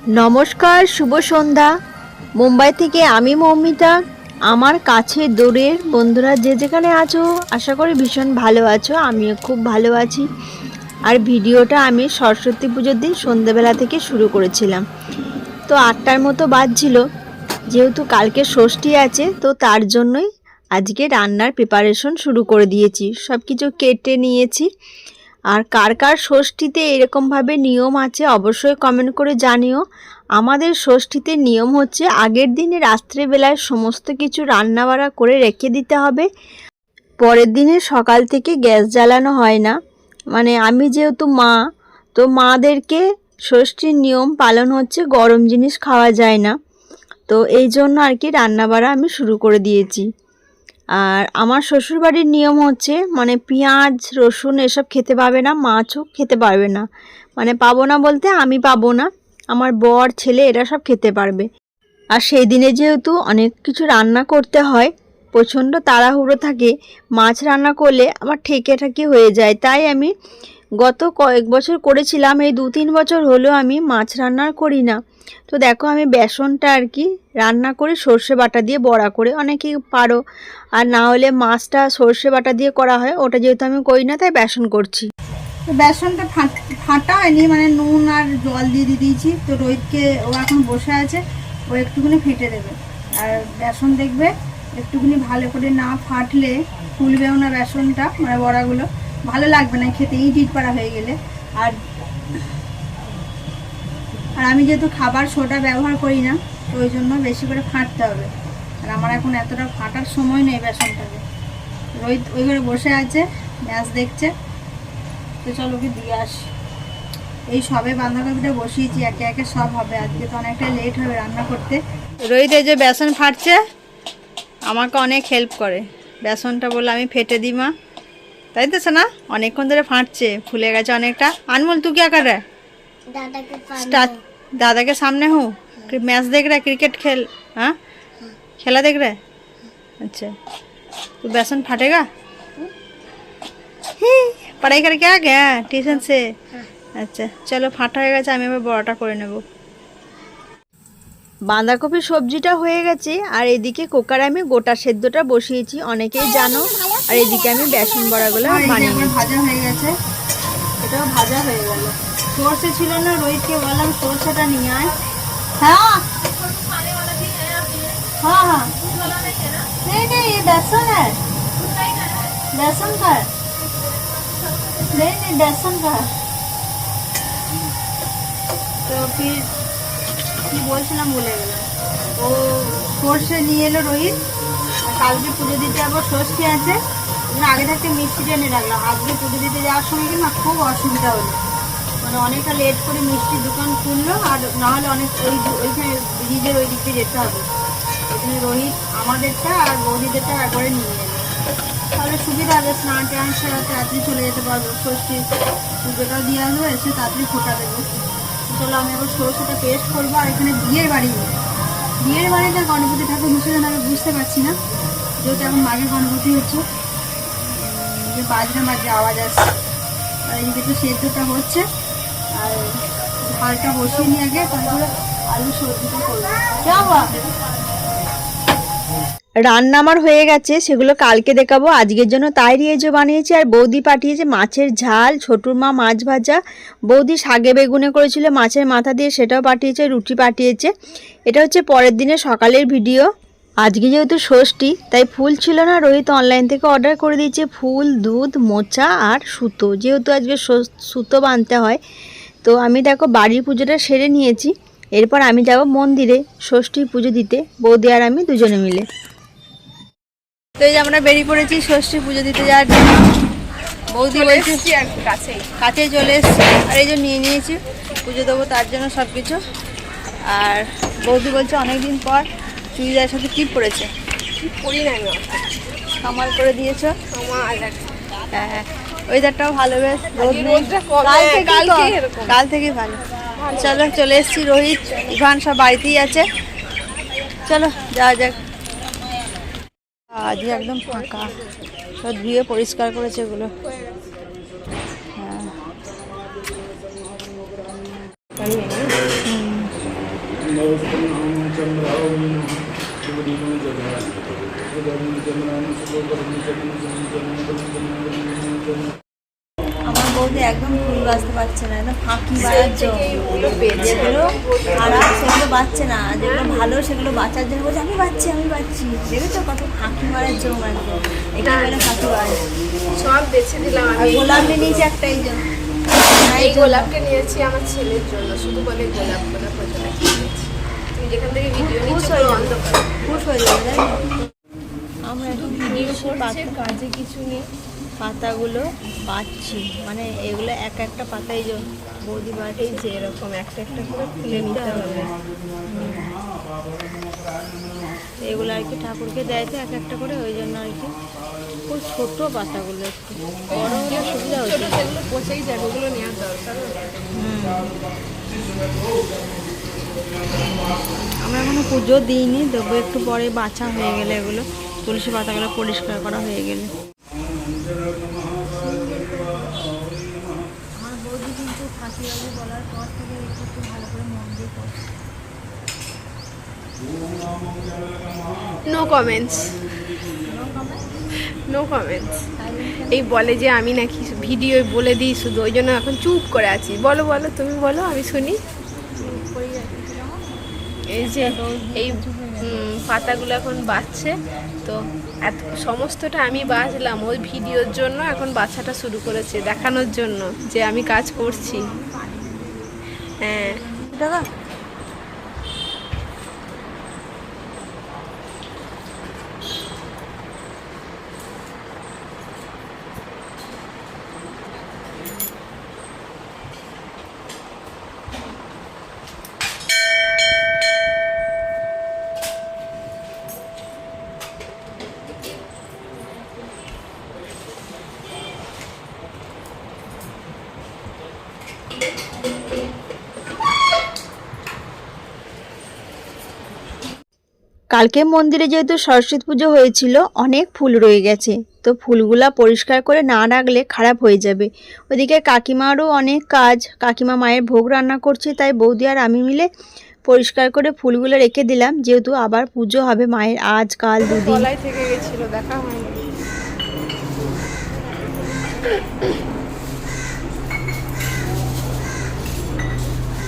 নমস্কার, শুভ সন্ধ্যা। মুম্বাই থেকে আমি মৌমিতা। আমার কাছে দূরের বন্ধুরা যে যেখানে আছো, আশা করি ভীষণ ভালো আছো। আমিও খুব ভালো আছি। আর ভিডিওটা আমি সরস্বতী পুজোর দিন সন্ধ্যেবেলা থেকে শুরু করেছিলাম। তো 8টার মতো বাজছিল। যেহেতু কালকে ষষ্ঠী আছে, তো তার জন্যই আজকে রান্নার প্রিপারেশন শুরু করে দিয়েছি। সব কিছু কেটে নিয়েছি। আর কার কার ষষ্ঠীতে এরকমভাবে নিয়ম আছে অবশ্যই কমেন্ট করে জানিও। আমাদের ষষ্ঠীতে নিয়ম হচ্ছে আগের দিনে রাত্রেবেলায় সমস্ত কিছু রান্নাবাড়া করে রেখে দিতে হবে। পরের দিনে সকাল থেকে গ্যাস জ্বালানো হয় না। মানে আমি যেহেতু মা, তো মাদেরকে ষষ্ঠীর নিয়ম পালন হচ্ছে গরম জিনিস খাওয়া যায় না। তো এই জন্য আর কি রান্নাবাড়া আমি শুরু করে দিয়েছি। আর আমার শ্বশুরবাড়ির নিয়ম হচ্ছে মানে পেঁয়াজ রসুন এসব খেতে পাবে না, মাছও খেতে পারবে না। মানে পাবো না বলতে আমি পাবো না, আমার বর ছেলে এরা সব খেতে পারবে। আর সেই দিনে যেহেতু অনেক কিছু রান্না করতে হয়, প্রচণ্ড তাড়াহুড়ো থাকে, মাছ রান্না করলে আমার ঠেকে হয়ে যায়। তাই আমি গত কয়েক বছর করেছিলাম, এই 2-3 বছর হলো আমি মাছ রান্না করি না। তো দেখো আমি বেসনটা আর কি রান্না করি সর্ষে বাটা দিয়ে বড়া করে, অনেকেই পারো। আর না হলে মাছটা সর্ষে বাটা দিয়ে করা হয়, ওটা যেহেতু আমি করি না তাই বেসন করছি। তো বেসনটা ফাটা হয়নি, মানে নুন আর জল দিয়ে দিয়েছি। তো রোহিতকে ও এখন বসে আছে, ও একটুখানি ফেটে দেবে। আর বেসন দেখবে একটুখানি ভালো করে না ফাটলে ফুলবেও না বেসনটা, মানে বড়াগুলো ভালো লাগবে না খেতে, ইট পাড়া হয়ে গেলে। আর আর আমি যেহেতু খাবার সোডা ব্যবহার করি না, তো ওই জন্য বেশি করে ফাটতে হবে। আর আমার এখন এতটা ফাটার সময় নেই বেসনটাকে। রোহিত ওই ঘরে বসে আছে, ম্যাচ দেখছে। তো চলো ওকে দিয়ে আসি। এই সবে বাঁধাকপিটা বসিয়েছি, একে একে সব হবে। আজকে তো অনেকটা লেট হবে রান্না করতে। রোহিত এই যে বেসন ফাটছে, আমাকে অনেক হেল্প করে। বেসনটা বলে আমি ফেটে দিই মা, তাই তো না? অনেকক্ষণ ধরে ফাটছে, ফুলে গেছে অনেকটা। আনমোল তু क्या कर रहा है? दादा के सामने हूँ। मैच देख रहा है, क्रिकेट खेल? हाँ, खेला देख रहा है। अच्छा, तो बेसन फाटेगा? पढ़ाई करके आ गया ट्यूशन से? আচ্ছা চলো, ফাটা হয়ে গেছে, আমি এবার বড়াটা করে নেব। বাঁধাকপির সবজিটা হয়ে গেছে, আর এদিকে কুকারে আমি গোটা সেদ্ধটা বসিয়েছি, অনেকেই জানো। আর এদিকে আমি বেসন বড়াগুলো বানিয়ে নিয়েছি। ভাজা হয়ে গেছে, এটাও ভাজা হয়ে গেল। সর্ষে ছিল না, রোহিতকে বললাম সর্ষেটা নিয়ে আয়। হ্যাঁ हाँ हाँ, नहीं नहीं ये बेसन है, बेसन का है। नहीं नहीं बेसन का है। তো ফির কি বলছিলাম ভুলে গেলাম। ও সর্ষে নিয়ে এলো রোহিত, কালকে পুজো দিতে আবার ষষ্ঠী আছে, আগে থাকতে মিষ্টিটা এনে রাখলাম। আজকে পুজো দিতে যাওয়ার সময় কিন্তু খুব অসুবিধা হলো, মানে অনেকটা লেট করে মিষ্টির দোকান খুললো। আর নাহলে অনেক ওইখানে ব্রিজের ওই দিকে যেতে হবে। এখানে রোহিত আমাদেরটা আর বৌদিদেরটা একবারে নিয়ে এলো, তাহলে সুবিধা হবে। স্নান টান সেরা তাড়াতাড়ি চলে যেতে পারবো, ষষ্ঠী পুজোটাও দিয়ে আসবো, এসে তাড়াতাড়ি ফোটা দেবো। চলো আমি এবার সরষেটা পেস্ট করবো। আর এখানে বিয়ের বাড়িতে গণপতি ঠাকুর হিসেবে আমি বুঝতে পারছি না, যেহেতু এখন মাঘের গণপতি হচ্ছে। যে বাজনা বাজে আওয়াজ আসছে। আর এইদিকে তো সেদ্ধটা হচ্ছে, আর ঝালটা বসিয়ে নিয়ে আগে, তারপরে আলু সবজিটা করবো। রান্না আমার হয়ে গেছে, সেগুলো কালকে দেখাবো। আজকের জন্য তাইরি এই যে বানিয়েছি। আর বৌদি পাঠিয়েছে মাছের ঝাল, ছোটুর মা মাছ ভাজা, বৌদি শাকে বেগুনে করেছিল মাছের মাথা দিয়ে, সেটাও পাঠিয়েছে, রুটি পাঠিয়েছে। এটা হচ্ছে পরের দিনে সকালের ভিডিও। আজকে যেহেতু ষষ্ঠী তাই ফুল ছিল না, রোহিত অনলাইন থেকে অর্ডার করে দিয়েছে ফুল, দুধ, মোচা আর সুতো। যেহেতু আজকে সুতো বাঁধতে হয়, তো আমি দেখো বাড়ির পুজোটা সেরে নিয়েছি। এরপর আমি যাব মন্দিরে ষষ্ঠী পুজো দিতে, বৌদি আর আমি দুজনে মিলে। তো এই যে আমরা বেরিয়ে পড়েছি ষষ্ঠী পুজো দিতে যাওয়ার জন্য। বৌদি বলছে কাছেই চলে এসছি। আর এই যে নিয়ে নিয়েছি, পুজো দেবো তার জন্য সব কিছু। আর বৌদি বলছে অনেকদিন পর চুড়িদারের সাথে কি পরেছে, করি না আমি, কামাল করে দিয়েছো। হ্যাঁ, ওয়েদারটাও ভালো, বেশ কাল থেকেই ভালো। চলো চলে এসছি, রোহিত ইভান সব বাড়িতেই আছে, চলো যাওয়া যাক। আজকে একদম ফাঁকা, সব ধুয়ে পরিষ্কার করেছে এগুলো। হ্যাঁ আমার বৌদি একদম ফুল বাঁচতে পারছে না, একদম ফাঁকি বাড়ার জন্য। যেগুলো খারাপ সেগুলো বাঁচছে না, যেগুলো ভালো সেগুলো বাঁচার জন্য বলছে আমি বাঁচছি আমি বাঁচছি। দেখেছো কত ফাঁকি মারার জন্য একদম, এটাই বলে ফাঁকি মারে। সব বেছে দিলাম আমি। গোলাপ নিয়ে নিয়েছি একটাই জন্য, এই গোলাপটা নিয়েছি আমার ছেলের জন্য, শুধু বলে গোলাপ গোলাপ ওই জন্য কিনেছি। তুমি যেখান থেকে ভিডিও নিচ্ছ পুরো অন্ধকার খুশ হয়ে যাবে তাই না? আমরা শুধু ভিডিও করছে, কাজে কিছু নেই। পাতাগুলো বাঁচছি, মানে এগুলো এক একটা পাতাই বৌদি বাঁচে। এই যে এরকম একটা একটা করে খুলে নিতে হবে। এগুলো আর কি ঠাকুরকে দেয় তো এক একটা করে, ওই জন্য আর কি। খুব ছোট পাতাগুলো, একটু বড় হলে সুবিধা ছোট হচ্ছে। সেগুলো পচেই যাবে, ওগুলো নেওয়ার দরকার। আমরা এখনো পুজো দিইনি, দেবো একটু পরে, বাছা হয়ে গেলে এগুলো তুলসী পাতাগুলো পরিষ্কার করা হয়ে গেলে। আমার বৌদি কিন্তু ফাঁকিবাজি বলার পর থেকে একটু ভালো করে মন দিয়ে করছে। No comments, no comments. এই বলে যে আমি নাকি ভিডিও বলে দিই শুধু, ওই জন্য এখন চুপ করে আছি। বলো বলো, তুমি বলো, আমি শুনি। এই যে এই পাতাগুলো এখন বাঁচছে, তো এত সমস্তটা আমি বাঁচলাম ওই ভিডিওর জন্য। এখন বাছাটা শুরু করেছে, দেখানোর জন্য যে আমি কাজ করছি। হ্যাঁ, টাকা কালকে মন্দিরে যেহেতু সরস্বতী পুজো হয়েছিল, অনেক ফুল রয়ে গেছে, তো ফুলগুলা পরিষ্কার করে না রাখলে খারাপ হয়ে যাবে। ওদিকে কাকিমারও অনেক কাজ, কাকিমা মায়ের ভোগ রান্না করছে, তাই বৌদি আর আমি মিলে পরিষ্কার করে ফুলগুলো রেখে দিলাম, যেহেতু আবার পুজো হবে মায়ের আজ কাল দুদিন। গলায় থেকে গেছিল, দেখা হয়নি।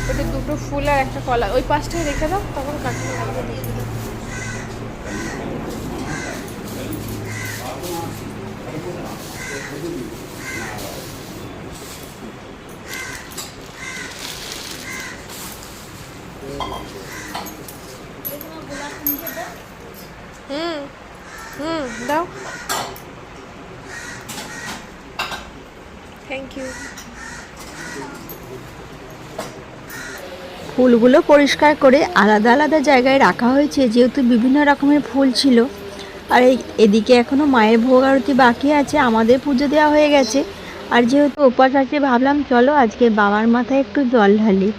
ওটা দুটো ফুল আর একটা কলা, ওই পাশটায় রেখে দাও, তখন কাকিমা লাগবে দেখে দাও। দাও, থ্যাংক ইউ। ফুলগুলো পরিষ্কার করে আলাদা আলাদা জায়গায় রাখা হয়েছে, যেহেতু বিভিন্ন রকমের ফুল ছিল। আর এদিকে এখনও মায়ের ভোগ আরতি বাকি আছে, আমাদের পুজো দেওয়া হয়ে গেছে। আর যেহেতু উপাস আছে, ভাবলাম চলো আজকে বাবার মাথায় একটু জল ঢালি।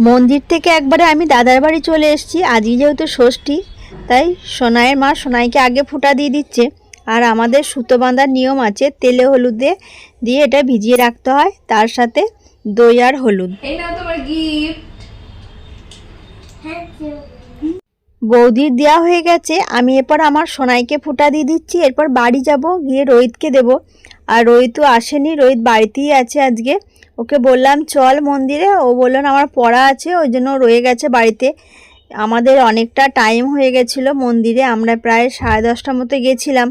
মন্দির থেকে একবারে আমি দাদার বাড়ি চলে এসেছি। আজকে যেহেতু ষষ্ঠী, তাই সোনাইয়ের মা সোনাইকে আগে ফোঁটা দিয়ে দিচ্ছে। আর আমাদের সুতো বাঁধার নিয়ম আছে, তেলে হলুদে দিয়ে এটা ভিজিয়ে রাখতে হয়, তার সাথে দই আর হলুদ। এই নাও তোমার গিফট। বৌদির দেওয়া হয়ে গেছে, আমি এরপর আমার সোনাইকে ফোঁটা দিয়ে দিচ্ছি। এরপর বাড়ি যাব, গিয়ে রোহিতকে দেব। আর রোহিতও আসেনি, রোহিত বাড়িতেই আছে আজকে। ওকে বললাম চল মন্দিরে, ও বললো না আমার পড়া আছে, ওই জন্য রয়ে গেছে বাড়িতে। আমাদের অনেকটা টাইম হয়ে গেছিলো মন্দিরে, আমরা প্রায় 10:30টার মতো গেছিলাম।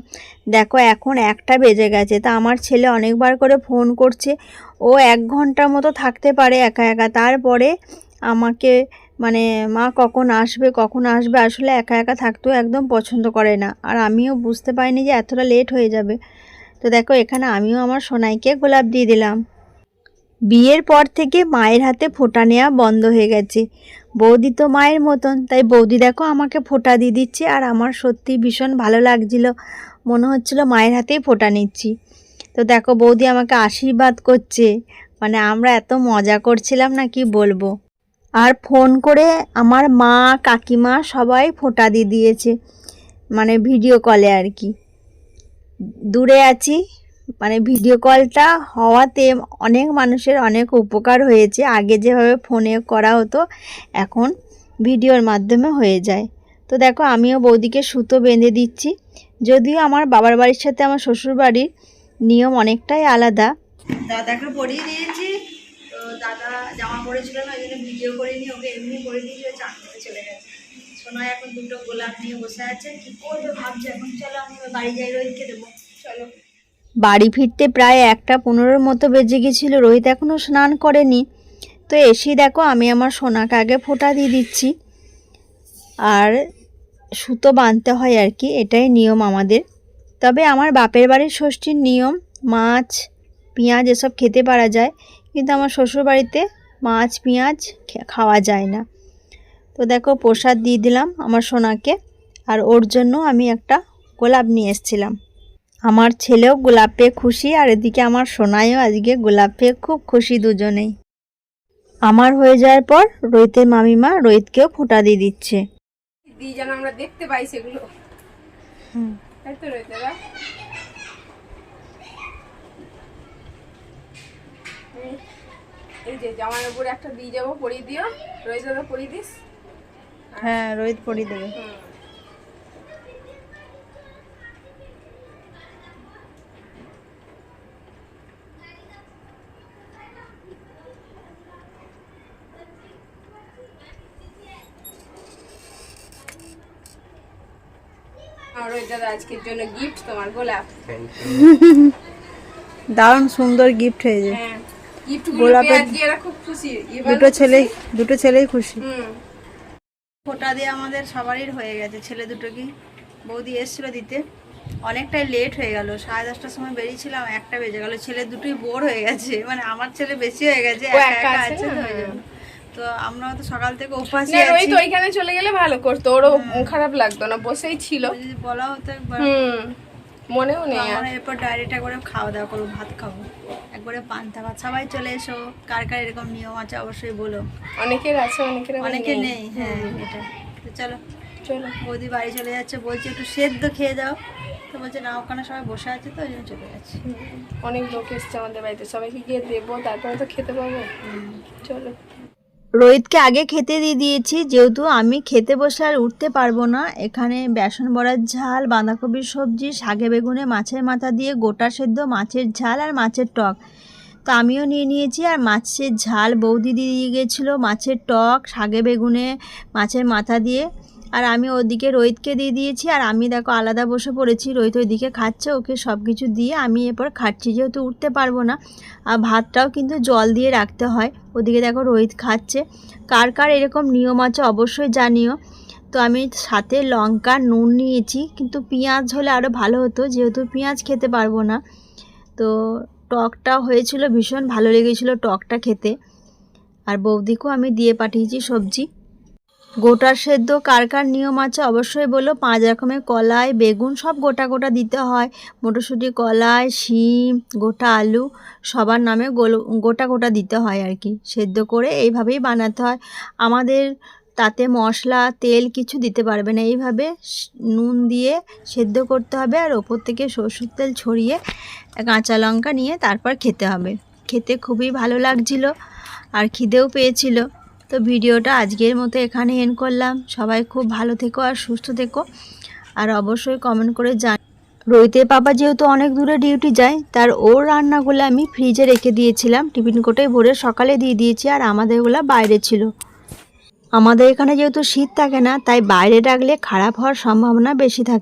দেখো এখন 1টা বেজে গেছে। তা আমার ছেলে অনেকবার করে ফোন করছে, ও 1 ঘন্টার মতো থাকতে পারে একা একা, তারপরে আমাকে মানে মা কখন আসবে কখন আসবে, আসলে একা একা থাকতেও একদম পছন্দ করে না। আর আমিও বুঝতে পারিনি যে এতটা লেট হয়ে যাবে। তো দেখো এখানে আমিও আমার সোনাইকে গোলাপ দিয়ে দিলাম। বিয়ের পর থেকে মায়ের হাতে ফোঁটা নেওয়া বন্ধ হয়ে গেছে। বৌদি তো মায়ের মতন, তাই বৌদি দেখো আমাকে ফোঁটা দিয়ে দিচ্ছে, আর আমার সত্যি ভীষণ ভালো লাগছিল, মনে হচ্ছিল মায়ের হাতেই ফোঁটা নিচ্ছি। তো দেখো বৌদি আমাকে আশীর্বাদ করছে, মানে আমরা এত মজা করছিলাম না কি বলবো। আর ফোন করে আমার মা কাকিমা সবাই ফোঁটা দিয়ে দিয়েছে, মানে ভিডিও কলে আর কি। দূরে আছি, মানে ভিডিও কলটা হওয়াতে অনেক মানুষের অনেক উপকার হয়েছে। আগে যেভাবে ফোনে করা হতো এখন ভিডিওর মাধ্যমে হয়ে যায়। তো দেখো আমিও বৌদিকে সুতো বেঁধে দিচ্ছি, যদিও আমার বাবার বাড়ির সাথে আমার শ্বশুর বাড়ির নিয়ম অনেকটাই আলাদা। দাদাকে পরিয়ে দিয়েছি, তো দাদা জামা পরেছিল না, ওই জন্য ভিডিও করে নিয়ে ওকে এমনি করে দিয়েছি, ও চান করে চলে গেছে। সোনা এখন 2টো গোলাপ নিয়ে বসে আছে, কি করবে ভাবছে এখন। চলো আমি বাড়ি যাই, রোহিতকে দেবো। চলো। বাড়ি ফিরতে প্রায় 1:15 মতো বেজে গেছিলো, রোহিত এখনও স্নান করেনি। তো এসেই দেখো আমি আমার সোনাকে আগে ফোঁটা দিয়ে দিচ্ছি, আর সুতো বাঁধতে হয় আর কি, এটাই নিয়ম আমাদের। তবে আমার বাপের বাড়ির ষষ্ঠীর নিয়ম মাছ পেঁয়াজ এসব খেতে পারা যায়, কিন্তু আমার শ্বশুর বাড়িতে মাছ পেঁয়াজ খাওয়া যায় না। তো দেখো প্রসাদ দিয়ে দিলাম আমার সোনাকে, আর ওর জন্য আমি একটা গোলাপ নিয়ে এসেছিলাম। আমার ছেলেও গোলাপ পেয়ে খুশি, আর এদিকে আমার সোনাইও আজকে গোলাপ পেয়ে খুব খুশি দুজনেই। আমার হয়ে যাওয়ার পর রোহিতের মামিমা রোহিতকেও ফোঁটা দিয়ে দিচ্ছে। দিই যেন আমরা দেখতে পাই সেগুলো। তাই তো রোহিতেরা, এই যে জামার উপরে একটা দিয়ে যাবো, পরিয়ে দিও। রোহিত দাদা পরিয়ে দিস। হ্যাঁ রোহিত পরিয়ে দেবে। রোহিত দাদা আজকের জন্য গিফট তোমার গোলাপ। দারুণ সুন্দর গিফট হয়েছে। হ্যাঁ গিফট গুলো গোলাপের আজকে এরা খুব খুশি। দুটো ছেলেই খুশি। ফোঁটা দিয়ে আমাদের সবারই হয়ে গেছে, ছেলে দুটোকে। বৌদি এসেছিল দিতে, অনেকটাই লেট হয়ে গেল। 10:30টার সময় বেরিয়েছিলাম, 1টা বেজে গেল। ছেলে দুটোই বোর হয়ে গেছে, মানে আমার ছেলে বেশি হয়ে গেছে, একা আছে তো ওই জন্য। তো আমরা তো সকাল থেকে উপাসী আছি। রোহিত ওইখানে চলে গেলে ভালো করতো, ওরও খারাপ লাগতো না, বসেই ছিল। যদি বলা হতো একবার, মনেও নেই। আমরা এরপর ডাইরেক্ট করে খাওয়া দাওয়া করবো, ভাত খাবো একবারে পান্তা ভাত। সবাই চলে এসো, কার কার এরকম নিয়ম আছে অবশ্যই বলো। অনেকের আছে, অনেকের নেই। হ্যাঁ এটা তো চলো চলো। বৌদি বাড়ি চলে যাচ্ছে, বলছে একটু সেদ্ধ খেয়ে যাও, তো বলছে না ওখানে সবাই বসে আছে তো ওই জন্য চলে যাচ্ছে। অনেক লোক এসছে আমাদের বাড়িতে, সবাইকে গিয়ে দেবো, তারপরে তো খেতে পাবো। চলো। রোহিতকে আগে খেতে দিয়ে দিয়েছি, যেহেতু আমি খেতে বসে আর উঠতে পারবো না। এখানে বেসন বড়ার ঝাল, বাঁধাকপির সবজি, শাকে বেগুনে মাছের মাথা দিয়ে গোটা সেদ্ধ, মাছের ঝাল আর মাছের টক। তো আমিও নিয়ে নিয়েছি, আর মাছের ঝাল বৌদি দিয়ে গিয়েছিলো, মাছের টক শাকে বেগুনে মাছের মাথা দিয়ে, আর আমি ওদিকে রোহিতকে দিয়ে দিয়েছি। আর আমি দেখো আলাদা বসে পড়েছি, রোহিত ওইদিকে খাচ্ছে, ওকে সব কিছু দিয়ে আমি এরপর খাচ্ছি, যেহেতু উঠতে পারবো না। আর ভাতটাও কিন্তু জল দিয়ে রাখতে হয়। ওদিকে দেখো রোহিত খাচ্ছে। কার কার এরকম নিয়ম আছে অবশ্যই জানিও। তো আমি সাথে লঙ্কা নুন নিয়েছি, কিন্তু পেঁয়াজ হলে আরও ভালো হতো, যেহেতু পেঁয়াজ খেতে পারবো না। তো টকটা হয়েছিল, ভীষণ ভালো লেগেছিলো টকটা খেতে। আর বৌদিকেও আমি দিয়ে পাঠিয়েছি সবজি। গোটা সেদ্ধ কার কার নিয়ম আছে অবশ্যই বলো। 5 রকমের কলাই বেগুন সব গোটা গোটা দিতে হয়, মটরশুঁটি কলাই শিম গোটা আলু সবার নামে গোটা গোটা দিতে হয় আর কি, সেদ্ধ করে এইভাবেই বানাতে হয় আমাদের। তাতে মশলা তেল কিছু দিতে পারবে না, এইভাবে নুন দিয়ে সেদ্ধ করতে হবে, আর ওপর থেকে সরষের তেল ছড়িয়ে কাঁচা লঙ্কা নিয়ে তারপর খেতে হবে। খেতে খুবই ভালো লাগছিল, আর খিদেও পেয়েছিল। তো ভিডিওটা আজকের মতো এখানে এন্ড করলাম। সবাই খুব ভালো থেকো আর সুস্থ থেকো, আর অবশ্যই কমেন্ট করে জান। রোহিতের পাপা যেহেতু অনেক দূরে ডিউটি যায়, তার ওর রান্নাগুলো আমি ফ্রিজে রেখে দিয়েছিলাম, টিফিন কোটায় ভরে সকালে দিয়ে দিয়েছি, আর আমাদেরগুলো বাইরে ছিল। আমাদের এখানে যেহেতু শীত থাকে না, তাই বাইরে রাখলে খারাপ হওয়ার সম্ভাবনা বেশি থাকে।